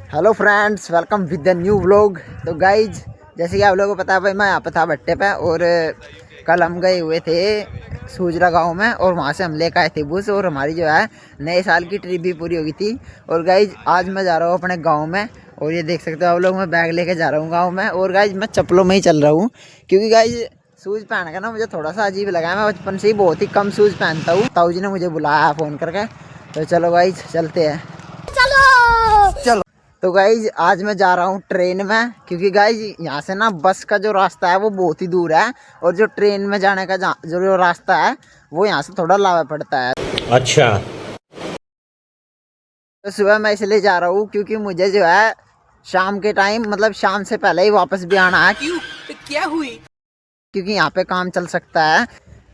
Hello friends, welcome with the new vlog. तो guys, जैसे कि आप लोगों को पता है भाई, मैं यहाँ पे था भट्टे पे। और कल हम गए हुए थे सूजरा गांव में, और वहाँ से हम लेकर आए थे बस। और हमारी जो है नए साल की ट्रिप भी पूरी हो गई थी। और गाइज, आज मैं जा रहा हूँ अपने गाँव में, और ये देख सकते हो आप लोग, मैं बैग लेके जा रहा हूँ गाँव में। और गाइज, मैं चप्पलों में ही चल रहा हूँ, क्योंकि गाइज शूज़ पहन के ना मुझे थोड़ा सा अजीब लगा है। मैं बचपन से ही बहुत ही कम शूज़ पहनता हूँ। ताऊ जी ने मुझे बुलाया फ़ोन करके, तो चलो गाइज चलते हैं। चलो। तो गाइज, आज मैं जा रहा हूँ ट्रेन में, क्योंकि गाइज यहाँ से ना बस का जो रास्ता है वो बहुत ही दूर है, और जो ट्रेन में जाने का जो रास्ता है वो यहाँ से थोड़ा लावा पड़ता है। अच्छा। तो सुबह मैं इसलिए जा रहा हूँ क्योंकि मुझे जो है शाम के टाइम, मतलब शाम से पहले ही वापस भी आना है। क्यों? क्या हुई? क्योंकि यहाँ पे काम चल सकता है।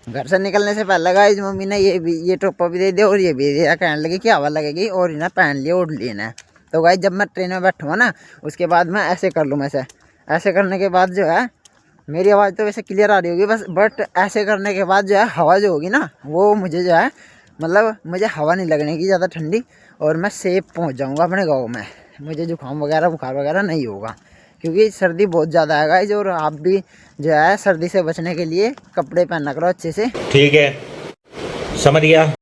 घर से निकलने से पहले गाइज मम्मी ने ये टोपा भी दे दिया, और ये भी दे दिया, कहने लगी कि हवा लगेगी, और इन्हें पहन लिया ओढ़ लिया ना। तो गाइज, जब मैं ट्रेन में बैठूँगा ना, उसके बाद मैं ऐसे कर लूँ। ऐसे करने के बाद जो है मेरी आवाज़ तो वैसे क्लियर आ रही होगी बस, बट ऐसे करने के बाद जो है हवा जो होगी ना, वो मुझे जो है, मतलब मुझे हवा नहीं लगने की ज़्यादा ठंडी, और मैं सेफ पहुंच जाऊंगा अपने गांव में। मुझे जुकाम वगैरह बुखार वगैरह नहीं होगा, क्योंकि सर्दी बहुत ज़्यादा है गाइस। और आप भी जो है सर्दी से बचने के लिए कपड़े पहना करो अच्छे से। ठीक है, समझ गया।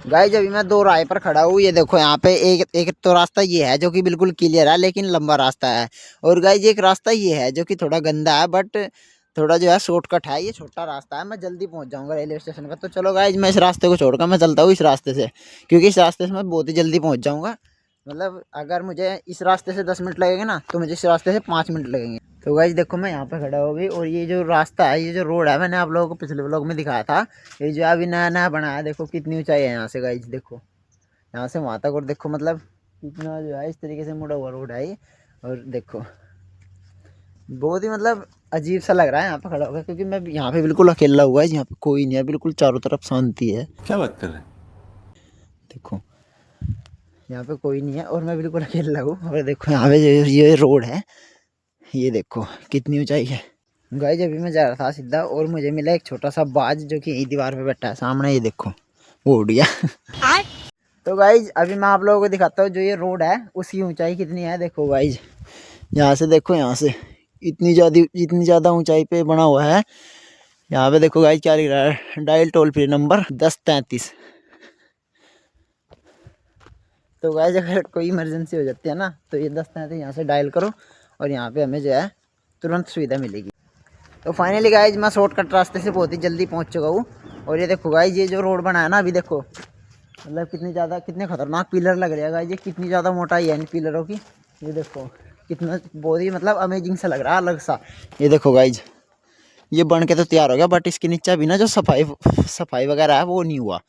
गाइस, अभी मैं दो राय पर खड़ा हूँ। ये देखो, यहाँ पे एक एक तो रास्ता ये है जो कि बिल्कुल क्लियर है, लेकिन लंबा रास्ता है। और गाइस, एक रास्ता ये है जो कि थोड़ा गंदा है, बट थोड़ा जो है शॉर्टकट है। ये छोटा रास्ता है, मैं जल्दी पहुंच जाऊंगा रेलवे स्टेशन पर। तो चलो गाइस, मैं इस रास्ते को छोड़कर मैं चलता हूँ इस रास्ते से, क्योंकि इस रास्ते से मैं बहुत ही जल्दी पहुंच जाऊंगा। मतलब अगर मुझे इस रास्ते से 10 मिनट लगेंगे ना, तो मुझे इस रास्ते से 5 मिनट लगेंगे। तो गाइस देखो, मैं यहाँ पे खड़ा हो गई, और ये जो रास्ता है, ये जो रोड है, मैंने आप लोगों को पिछले व्लॉग में दिखाया था। ये जो अभी नया नया बना है, देखो कितनी ऊंचाई है यहाँ से गाइस। देखो यहाँ से वहाँ तक, और देखो मतलब कितना जो है इस तरीके से मुड़ा हुआ रोड है ये। और देखो बहुत ही मतलब अजीब सा लग रहा है यहाँ पे खड़ा होकर, क्योंकि मैं यहाँ पे बिल्कुल अकेला हुआ है। यहाँ पे कोई नहीं है, बिल्कुल चारों तरफ शांति है। क्या बात कर रहे हैं? देखो यहाँ पे कोई नहीं है, और मैं बिल्कुल अकेला हूँ। और देखो यहाँ पे ये रोड है, ये देखो कितनी ऊंचाई है। गाइस, अभी मैं जा रहा था सीधा, और मुझे मिला एक छोटा सा बाज, जो कि यही दीवार पे बैठा है सामने। ये देखो वो उड़ गया। तो गाइज, अभी मैं आप लोगों को दिखाता हूँ जो ये रोड है उसकी ऊंचाई कितनी है। देखो गाइज, यहाँ से देखो, यहाँ से इतनी ज़्यादा ऊंचाई पे बना हुआ है। यहाँ पे देखो गाइज क्या लिख रहा है, डायल टोल फ्री नंबर 1033। तो गाइज, अगर कोई इमरजेंसी हो जाती है ना, तो ये 1033 यहाँ से डायल करो, और यहाँ पे हमें जो है तुरंत सुविधा मिलेगी। तो फाइनली गाइज, मैं शॉर्टकट रास्ते से बहुत ही जल्दी पहुँच चुका हूँ। और ये देखो गाइज, ये जो रोड बना है ना, अभी देखो मतलब कितने खतरनाक पिलर लग रहे हैं गाइज। ये कितनी ज़्यादा मोटाई है इन पिलरों की। ये देखो कितना बहुत ही मतलब अमेजिंग सा लग रहा है, अलग सा। ये देखो गाइज, ये बन के तो तैयार हो गया, बट इसके नीचे भी ना जो सफाई वगैरह है वो नहीं हुआ।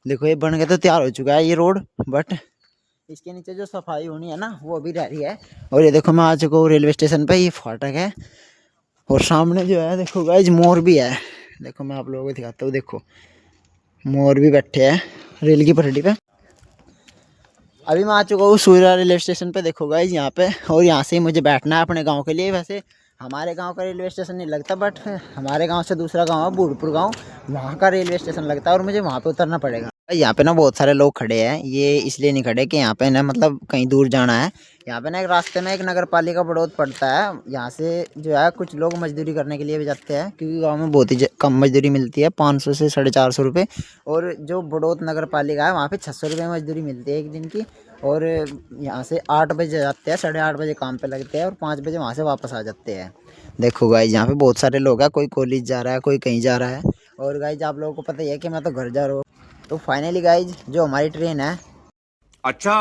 देखो ये बन के तो तैयार हो चुका है ये रोड, बट इसके नीचे जो सफाई होनी है ना, वो अभी रह रही है। और ये देखो, मैं आ चुका हूँ रेलवे स्टेशन पे। ये फाटक है, और सामने जो है देखो गाइज मोर भी है। देखो मैं आप लोगों को दिखाता हूँ, देखो मोर भी बैठे हैं रेल की पटरी पे। अभी मैं आ चुका हूँ सूर्या रेलवे स्टेशन पे। देखो गाइज यहाँ पे, और यहाँ से ही मुझे बैठना है अपने गांव के लिए। वैसे हमारे गांव का रेलवे स्टेशन नहीं लगता, बट हमारे गांव से दूसरा गांव है बूढ़पुर गांव, वहाँ का रेलवे स्टेशन लगता है, और मुझे वहाँ पे उतरना पड़ेगा। यहाँ पे ना बहुत सारे लोग खड़े हैं, ये इसलिए नहीं खड़े कि यहाँ पे ना मतलब कहीं दूर जाना है। यहाँ पे ना एक रास्ते में एक नगर पालिका बड़ौद पड़ता है, यहाँ से जो है कुछ लोग मजदूरी करने के लिए भी जाते हैं, क्योंकि गांव में बहुत ही कम मजदूरी मिलती है, 500 से 450 रुपये। और जो बड़ौद नगर पालिका है, वहाँ पे 600 रुपये मजदूरी मिलती है एक दिन की। और यहाँ से 8 बजे जाते हैं, 8:30 बजे काम पे लगते हैं, और 5 बजे वहाँ से वापस आ जाते हैं। देखो गाइज, यहाँ पे बहुत सारे लोग हैं, कोई कॉलेज जा रहा है, कोई कहीं जा रहा है। और गाइज, आप लोगों को पता ही है कि मैं तो घर जा रहा हूँ। तो फाइनली गाइज, जो हमारी ट्रेन है, अच्छा,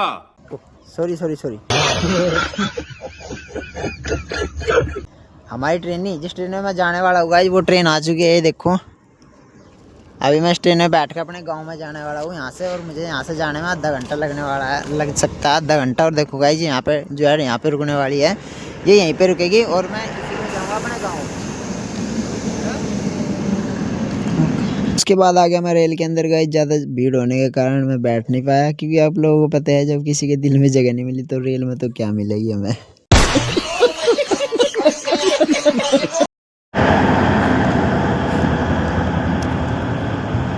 सॉरी हमारी ट्रेन नहीं, जिस ट्रेन में मैं जाने वाला हूँ गाइज, वो ट्रेन आ चुकी है। ये देखो, अभी मैं इस ट्रेन में बैठ कर अपने गांव में जाने वाला हूँ यहाँ से। और मुझे यहाँ से जाने में आधा घंटा लगने वाला है, लग सकता है आधा घंटा। और देखो गाइज, यहाँ पे जो है यहाँ पे रुकने वाली है, ये यहीं पे रुकेगी, और मैं इसी में जाऊँगा अपने गाँव। उसके बाद आ गया मैं रेल के अंदर। गाइज, ज़्यादा भीड़ होने के कारण मैं बैठ नहीं पाया, क्योंकि आप लोगों को पता है जब किसी के दिल में जगह नहीं मिली, तो रेल में तो क्या मिलेगी हमें।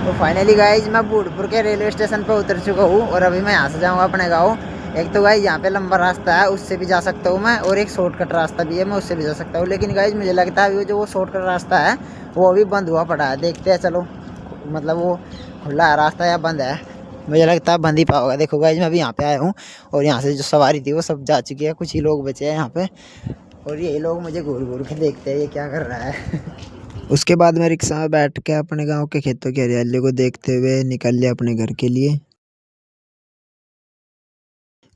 तो फाइनली गाइज, मैं बूढ़पुर के रेलवे स्टेशन पर उतर चुका हूँ, और अभी मैं यहाँ से जाऊँगा अपने गाँव। एक तो गाइज यहाँ पे लंबा रास्ता है, उससे भी जा सकता हूँ मैं, और एक शॉर्टकट रास्ता भी है, मैं उससे भी जा सकता हूँ। लेकिन गाइज मुझे लगता है वो शॉर्टकट रास्ता है वो अभी बंद हुआ पड़ा है। देखते हैं चलो, मतलब वो खुला है रास्ता या बंद है, मुझे लगता है बंद ही पाओगा। देखो गाइज मैं अभी यहाँ पे आया हूँ और यहाँ से जो सवारी थी वो सब जा चुकी है, कुछ ही लोग बचे हैं यहाँ पे, और ये लोग मुझे घूर घूर के देखते हैं ये क्या कर रहा है। उसके बाद मैं रिक्शा में बैठ के अपने गांव के खेतों की हरियाली को देखते हुए निकल लिया अपने घर के लिए।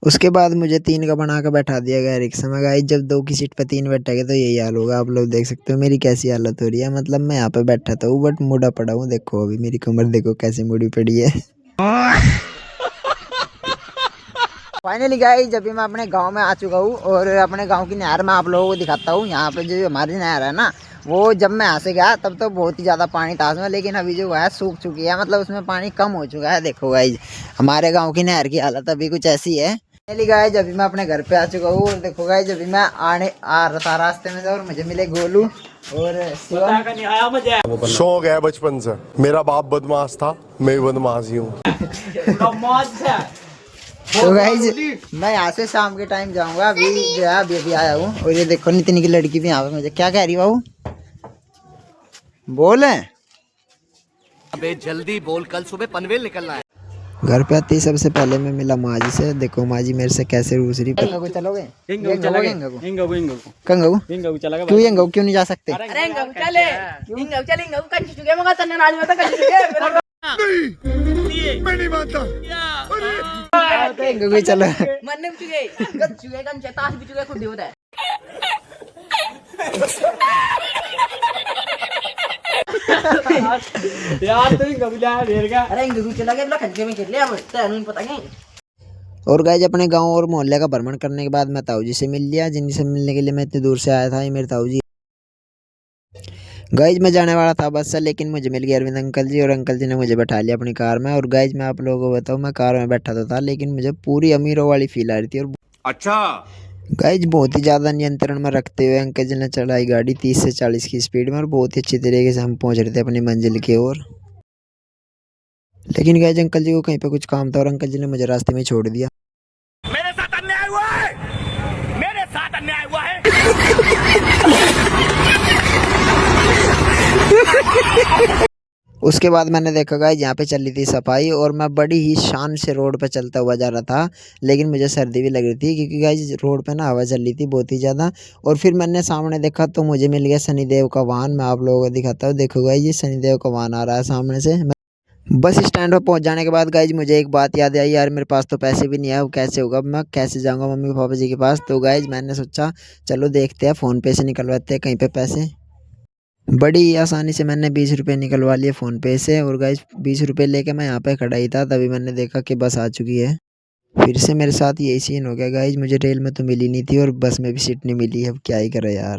उसके बाद मुझे 3 का बना के बैठा दिया गया रिक्शा में। गाइस जब 2 की सीट पे 3 बैठेंगे तो यही हाल होगा। आप लोग देख सकते हो मेरी कैसी हालत हो रही है। मतलब मैं यहाँ पे बैठा था हूँ बट मुड़ा पड़ा हूँ। देखो अभी मेरी कमर देखो कैसी मुड़ी पड़ी है। फाइनली गाइस जब भी मैं अपने गांव में आ चुका हूँ और अपने गांव की नहर में आप लोगों को दिखाता हूँ। यहाँ पे जो हमारी नहर है ना, वो जब मैं यहाँ से गया तब तो बहुत ही ज़्यादा पानी था उसमें, लेकिन अभी जो है सूख चुकी है, मतलब उसमें पानी कम हो चुका है। देखो गाइस हमारे गांव की नहर की हालत अभी कुछ ऐसी है। फाइनली गाइस अभी मैं अपने घर पे आ चुका हूँ और देखो गाइस जब भी मैं आ रहा था रास्ते में से और मुझे मिले गोलू और शिवम। शौक है बचपन से, मेरा बाप बदमाश था, मैं भी बदमाश ही हूँ। तो गाइज मैं यहाँ से शाम के टाइम जाऊंगा। अभी जो है अभी आया हूँ और ये देखो नितिन की लड़की भी यहाँ पे मुझे क्या कह रही बाबू बोल। अबे जल्दी बोल, कल सुबह पनवेल निकलना है। घर पे आती सबसे पहले मैं मिला माजी से। देखो माजी मेरे से कैसे रूस रही। चलोगे क्यों क्यों नहीं जा सकते? चलो यार तू गबला भेरगा अरे चला गया खंचे में खेल लिया पता नहीं। और गाइज अपने गांव और मोहल्ले का भ्रमण करने के बाद मैं ताऊ जी से मिल लिया, जिनसे मिलने के लिए मैं इतनी दूर से आया था। ये मेरे ताऊ जी। गाइज मैं जाने वाला था बस से, लेकिन मुझे मिल गया अरविंद अंकल जी और अंकल जी ने मुझे बैठा लिया अपनी कार में। और गाइज मैं आप लोगों को बताऊँ मैं कार में बैठा तो था लेकिन मुझे पूरी अमीरों वाली फील आ रही थी। और अच्छा गाइज बहुत ही ज़्यादा नियंत्रण में रखते हुए अंकल जी ने चलाई गाड़ी 30 से 40 की स्पीड में, और बहुत ही अच्छी तरीके से हम पहुंच रहे थे अपनी मंजिल की ओर। लेकिन गाइज अंकल जी को कहीं पे कुछ काम था और अंकल जी ने मुझे रास्ते में छोड़ दिया। मेरे साथ अन्याय हुआ है, मेरे साथ अन्याय हुआ है। उसके बाद मैंने देखा गाइज यहाँ पे चल रही थी सफाई और मैं बड़ी ही शान से रोड पे चलता हुआ जा रहा था, लेकिन मुझे सर्दी भी लग रही थी क्योंकि गाइज रोड पे ना हवा चल रही थी बहुत ही ज़्यादा। और फिर मैंने सामने देखा तो मुझे मिल गया शनिदेव का वाहन। मैं आप लोगों को दिखाता हूँ। देखो गाइज ये शनिदेव का वाहन आ रहा है सामने से। बस स्टैंड पर पहुंच जाने के बाद गाइज मुझे एक बात याद आई, यार मेरे पास तो पैसे भी नहीं है, वो कैसे होगा, मैं कैसे जाऊंगा मम्मी पापा जी के पास। तो गाइज मैंने सोचा चलो देखते हैं फ़ोन पे से निकलवाते हैं कहीं पे पैसे। बड़ी आसानी से मैंने 20 रुपये निकलवा लिए फ़ोन पे से। और गाइज 20 रुपये लेके मैं यहाँ पे खड़ा ही था, तभी मैंने देखा कि बस आ चुकी है। फिर से मेरे साथ यही सीन हो गया गाइज। मुझे रेल में तो मिली नहीं थी और बस में भी सीट नहीं मिली। अब क्या ही करे यार।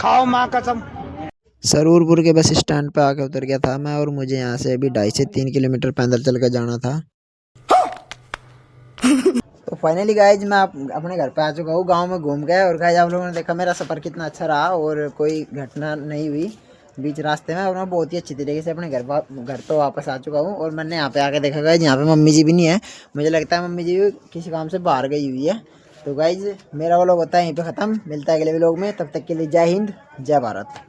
खाओ मां कसम। सरूरपुर के बस स्टैंड पे आके उतर गया था मैं, और मुझे यहाँ से अभी 2.5 से 3 किलोमीटर पैदल चल कर जाना था। तो फाइनली गाइज मैं अपने घर पे आ चुका हूँ। गांव में घूम गए और गाइज आप लोगों ने देखा मेरा सफ़र कितना अच्छा रहा और कोई घटना नहीं हुई बीच रास्ते में। और मैं बहुत ही अच्छी तरीके से अपने घर पे वापस आ चुका हूँ। और मैंने यहाँ पे आके देखा गाइज यहाँ पे मम्मी जी भी नहीं है। मुझे लगता है मम्मी जी भी किसी काम से बाहर गई हुई है। तो गाइज मेरा व्लॉग होता है यहीं पे ख़त्म। मिलता है अगले व्लॉग में, तब तक के लिए जय हिंद जय भारत।